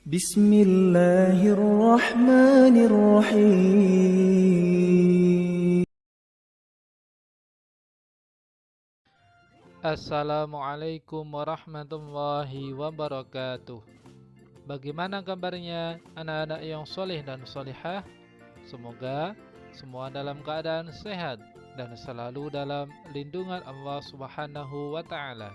Bismillahirrahmanirrahim. Assalamualaikum warahmatullahi wabarakatuh. Bagaimana kabarnya anak-anak yang soleh dan solihah? Semoga semua dalam keadaan sehat dan selalu dalam lindungan Allah Subhanahu wa Ta'ala.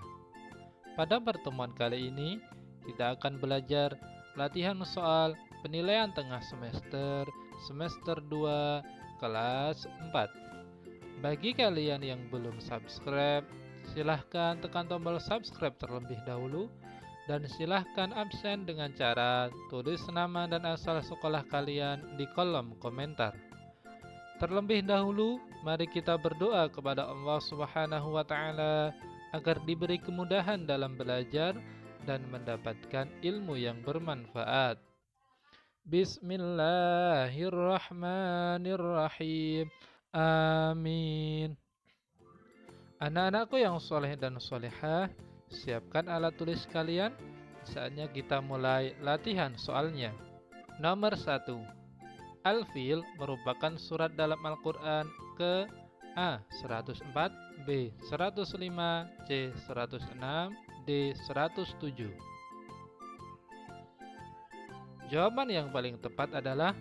Pada pertemuan kali ini, kita akan belajar latihan soal penilaian tengah semester 2, kelas 4. Bagi kalian yang belum subscribe, silahkan tekan tombol subscribe terlebih dahulu dan silahkan absen dengan cara tulis nama dan asal sekolah kalian di kolom komentar. Terlebih dahulu, mari kita berdoa kepada Allah Subhanahu wa Ta'ala agar diberi kemudahan dalam belajar dan mendapatkan ilmu yang bermanfaat. Bismillahirrahmanirrahim. Amin. Anak-anakku yang soleh dan solehah, siapkan alat tulis kalian. Saatnya kita mulai latihan soalnya. Nomor 1. Al-Fil merupakan surat dalam Al-Quran ke A. 104, B. 105, C. 106, D. 107. Jawaban yang paling tepat adalah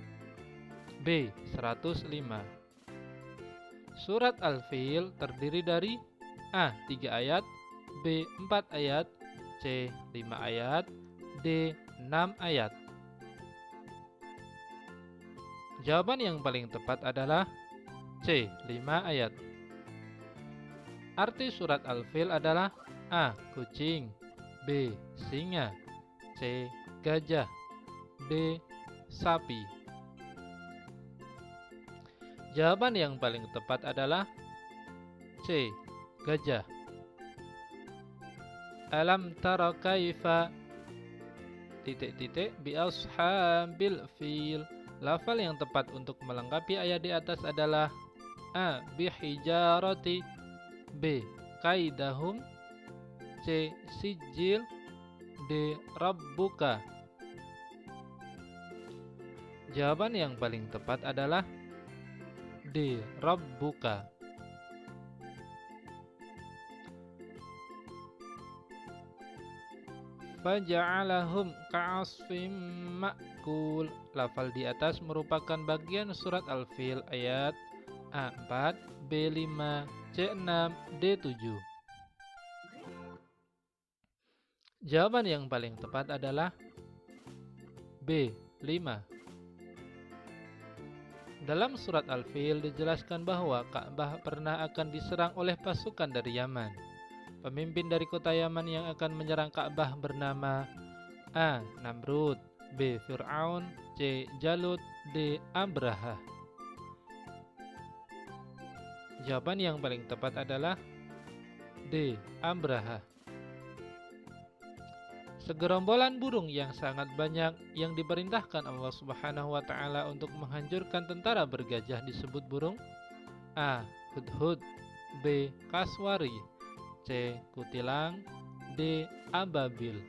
B. 105. Surat Al-Fil terdiri dari A. 3 ayat, B. 4 ayat, C. 5 ayat, D. 6 ayat. Jawaban yang paling tepat adalah C. 5 ayat. Arti surat Al-Fil adalah A. Kucing, B. Singa, C. Gajah, D. Sapi. Jawaban yang paling tepat adalah C. Gajah. Alam tara kaifa bi ashabil fil. Lafal yang tepat untuk melengkapi ayat di atas adalah A. Bihijarati, B. Kaidahum, C. Sijil, D. Rabbuka. Jawaban yang paling tepat adalah D. Rabbuka. Faja'alahum ka'asfim ma'kul. Lafal di atas merupakan bagian surat Al-Fil ayat A4, B5, C6, D7. Jawaban yang paling tepat adalah B5. Dalam surat Al-Fil dijelaskan bahwa Ka'bah pernah akan diserang oleh pasukan dari Yaman. Pemimpin dari kota Yaman yang akan menyerang Ka'bah bernama A. Namrud, B. Fir'aun, C. Jalut, D. Abraha. Jawaban yang paling tepat adalah D. Abraha. Segerombolan burung yang sangat banyak yang diperintahkan Allah Subhanahu wa Ta'ala untuk menghancurkan tentara bergajah disebut burung A. Hudhud, B. Kaswari, C. Kutilang, D. Ababil.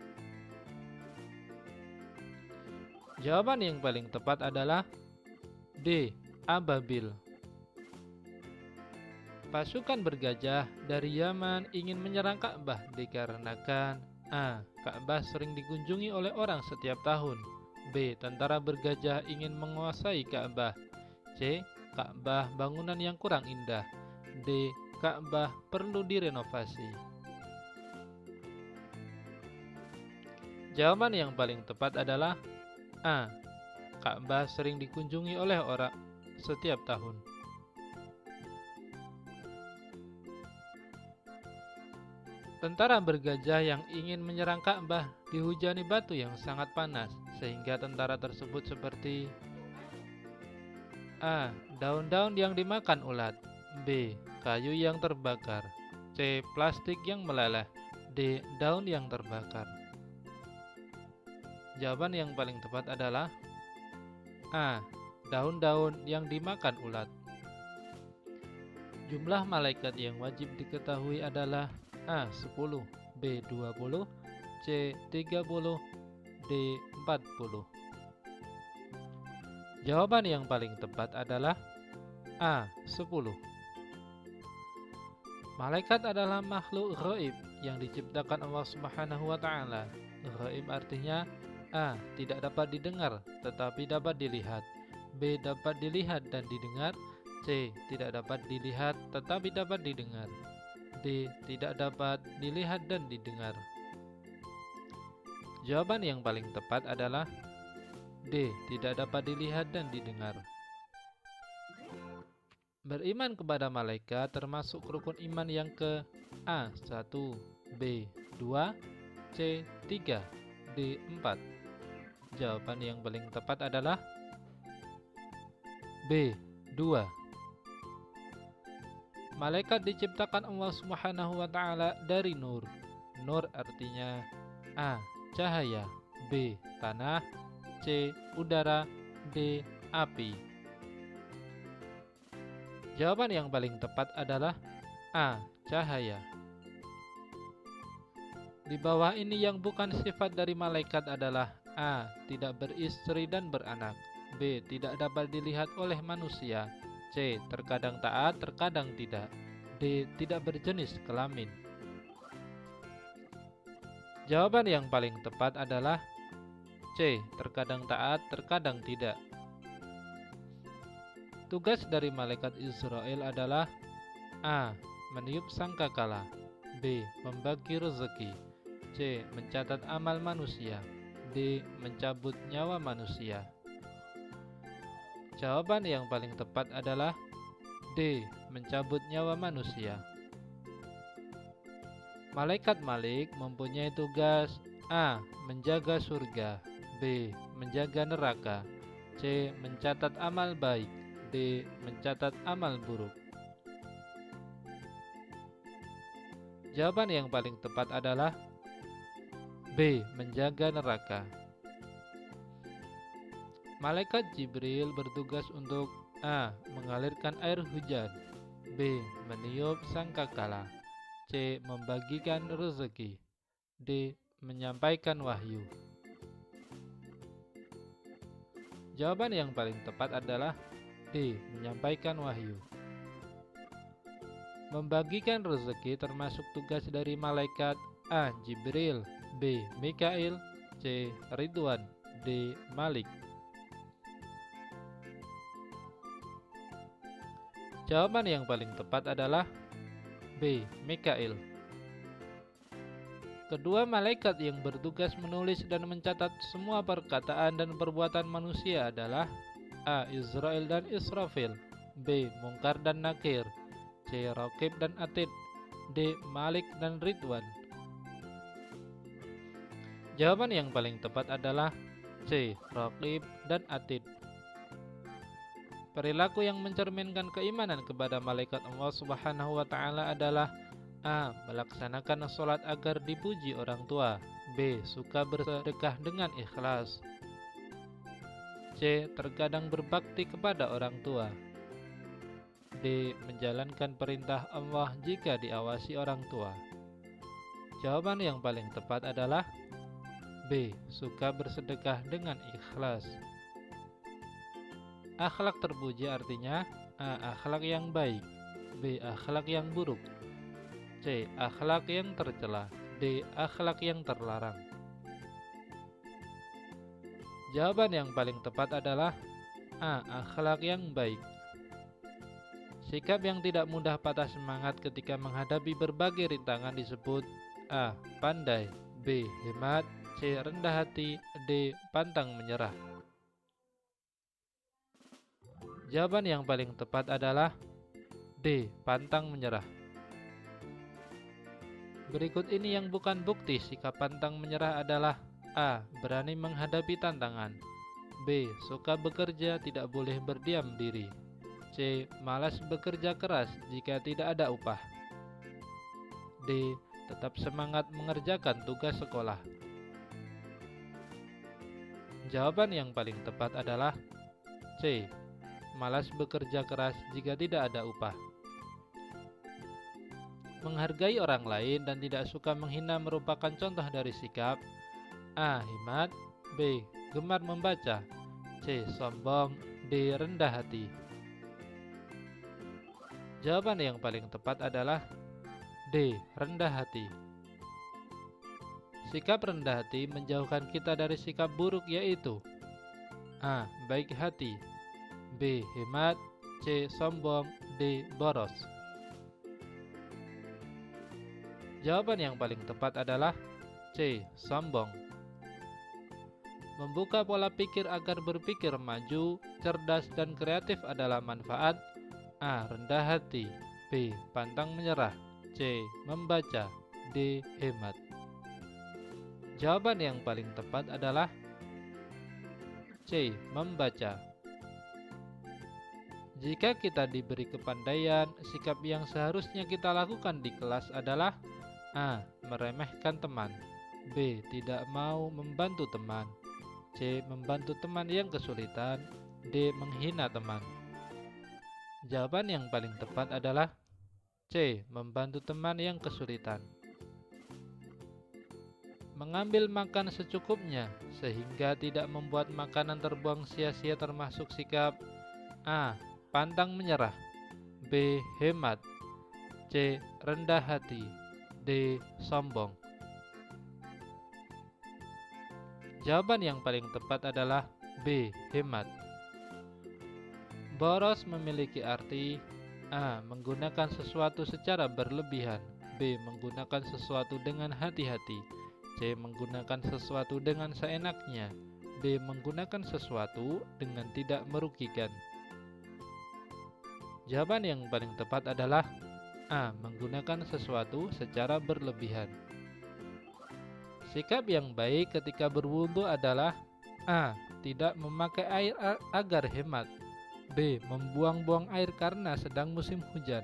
Jawaban yang paling tepat adalah D. Ababil. Pasukan bergajah dari Yaman ingin menyerang Ka'bah dikarenakan A. Ka'bah sering dikunjungi oleh orang setiap tahun, B. Tentara bergajah ingin menguasai Ka'bah, C. Ka'bah bangunan yang kurang indah, D. Ka'bah perlu direnovasi. Jawaban yang paling tepat adalah A. Ka'bah sering dikunjungi oleh orang setiap tahun. Tentara bergajah yang ingin menyerang Ka'bah dihujani batu yang sangat panas, sehingga tentara tersebut seperti A. Daun-daun yang dimakan ulat, B. Kayu yang terbakar, C. Plastik yang meleleh, D. Daun yang terbakar. Jawaban yang paling tepat adalah A. Daun-daun yang dimakan ulat. Jumlah malaikat yang wajib diketahui adalah A. 10, B. 20, C. 30, D. 40. Jawaban yang paling tepat adalah A. 10. Malaikat adalah makhluk ghaib yang diciptakan Allah Subhanahu wa taala. Ghaib artinya A. Tidak dapat didengar tetapi dapat dilihat. B. Dapat dilihat dan didengar. C. Tidak dapat dilihat tetapi dapat didengar. D. Tidak dapat dilihat dan didengar. Jawaban yang paling tepat adalah D. Tidak dapat dilihat dan didengar. Beriman kepada malaikat termasuk rukun iman yang ke A. 1, B. 2, C. 3, D. 4. Jawaban yang paling tepat adalah B. 2. Malaikat diciptakan Allah Subhanahu wa taala dari nur. Nur artinya A. Cahaya, B. Tanah, C. Udara, D. Api. Jawaban yang paling tepat adalah A. Cahaya. Di bawah ini yang bukan sifat dari malaikat adalah A. Tidak beristri dan beranak, B. Tidak dapat dilihat oleh manusia, C. Terkadang taat, terkadang tidak, D. Tidak berjenis kelamin. Jawaban yang paling tepat adalah C. Terkadang taat, terkadang tidak. Tugas dari malaikat Israel adalah A. Meniup sangkakala, B. Membagi rezeki, C. Mencatat amal manusia, D. Mencabut nyawa manusia. Jawaban yang paling tepat adalah D. Mencabut nyawa manusia. Malaikat Malik mempunyai tugas A. Menjaga surga, B. Menjaga neraka, C. Mencatat amal baik, D. Mencatat amal buruk. Jawaban yang paling tepat adalah B. Menjaga neraka. Malaikat Jibril bertugas untuk A. Mengalirkan air hujan, B. Meniup sangkakala, C. Membagikan rezeki, D. Menyampaikan wahyu. Jawaban yang paling tepat adalah D. Menyampaikan wahyu. Membagikan rezeki termasuk tugas dari malaikat A. Jibril, B. Mikail, C. Ridwan, D. Malik. Jawaban yang paling tepat adalah B. Mikail. Kedua malaikat yang bertugas menulis dan mencatat semua perkataan dan perbuatan manusia adalah A. Israel dan Israfil, B. Munkar dan Nakir, C. Raqib dan Atid, D. Malik dan Ridwan. Jawaban yang paling tepat adalah C. Raqib dan Atid. Perilaku yang mencerminkan keimanan kepada malaikat Allah Subhanahu wa taala adalah A. Melaksanakan sholat agar dipuji orang tua, B. Suka bersedekah dengan ikhlas, C. Terkadang berbakti kepada orang tua, D. Menjalankan perintah Allah jika diawasi orang tua. Jawaban yang paling tepat adalah B. Suka bersedekah dengan ikhlas. Akhlak terpuji artinya A. Akhlak yang baik, B. Akhlak yang buruk, C. Akhlak yang tercela, D. Akhlak yang terlarang. Jawaban yang paling tepat adalah A. Akhlak yang baik. Sikap yang tidak mudah patah semangat ketika menghadapi berbagai rintangan disebut A. Pandai, B. Hemat, C. Rendah hati, D. Pantang menyerah. Jawaban yang paling tepat adalah D. Pantang menyerah. Berikut ini yang bukan bukti sikap pantang menyerah adalah A. Berani menghadapi tantangan, B. Suka bekerja, tidak boleh berdiam diri, C. Malas bekerja keras jika tidak ada upah, D. Tetap semangat mengerjakan tugas sekolah. Jawaban yang paling tepat adalah C. Malas bekerja keras jika tidak ada upah. Menghargai orang lain dan tidak suka menghina merupakan contoh dari sikap A. Hemat, B. Gemar membaca. C. Sombong. D. Rendah hati. Jawaban yang paling tepat adalah D. Rendah hati. Sikap rendah hati menjauhkan kita dari sikap buruk, yaitu A. Baik hati. B. Hemat. C. Sombong. D. Boros. Jawaban yang paling tepat adalah C. Sombong. Membuka pola pikir agar berpikir maju, cerdas, dan kreatif adalah manfaat A. Rendah hati. B. Pantang menyerah. C. Membaca. D. Hemat. Jawaban yang paling tepat adalah C. Membaca. Jika kita diberi kepandaian, sikap yang seharusnya kita lakukan di kelas adalah A. Meremehkan teman. B. Tidak mau membantu teman. C. Membantu teman yang kesulitan. D. Menghina teman. Jawaban yang paling tepat adalah C. Membantu teman yang kesulitan. Mengambil makan secukupnya sehingga tidak membuat makanan terbuang sia-sia termasuk sikap A. Pantang menyerah. B. Hemat. C. Rendah hati. D. Sombong. Jawaban yang paling tepat adalah B. Hemat. Boros memiliki arti A. Menggunakan sesuatu secara berlebihan. B. Menggunakan sesuatu dengan hati-hati. C. Menggunakan sesuatu dengan seenaknya. D. Menggunakan sesuatu dengan tidak merugikan. Jawaban yang paling tepat adalah A. Menggunakan sesuatu secara berlebihan. Sikap yang baik ketika berwudu adalah A. Tidak memakai air agar hemat. B. Membuang-buang air karena sedang musim hujan.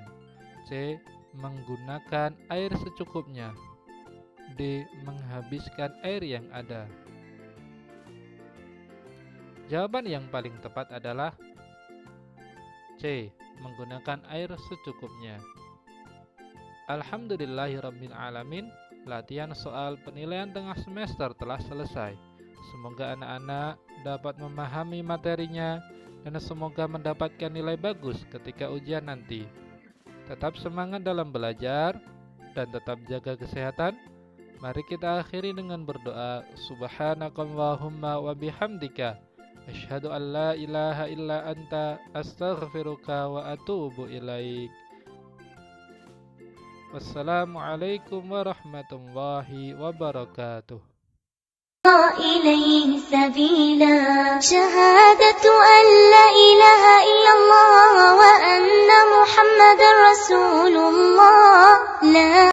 C. Menggunakan air secukupnya. D. Menghabiskan air yang ada. Jawaban yang paling tepat adalah C. Menggunakan air secukupnya. Alhamdulillahirabbil alamin. Latihan soal penilaian tengah semester telah selesai. Semoga anak-anak dapat memahami materinya dan semoga mendapatkan nilai bagus ketika ujian nanti. Tetap semangat dalam belajar dan tetap jaga kesehatan. Mari kita akhiri dengan berdoa. Subhanakallahumma wa bihamdika asyhadu an la ilaha illa anta astaghfiruka wa atubu ilaik. Wassalamualaikum warahmatullahi wabarakatuh. إليه سبيلا شهادة أن لا إله إلا الله وأن محمد رسول الله لا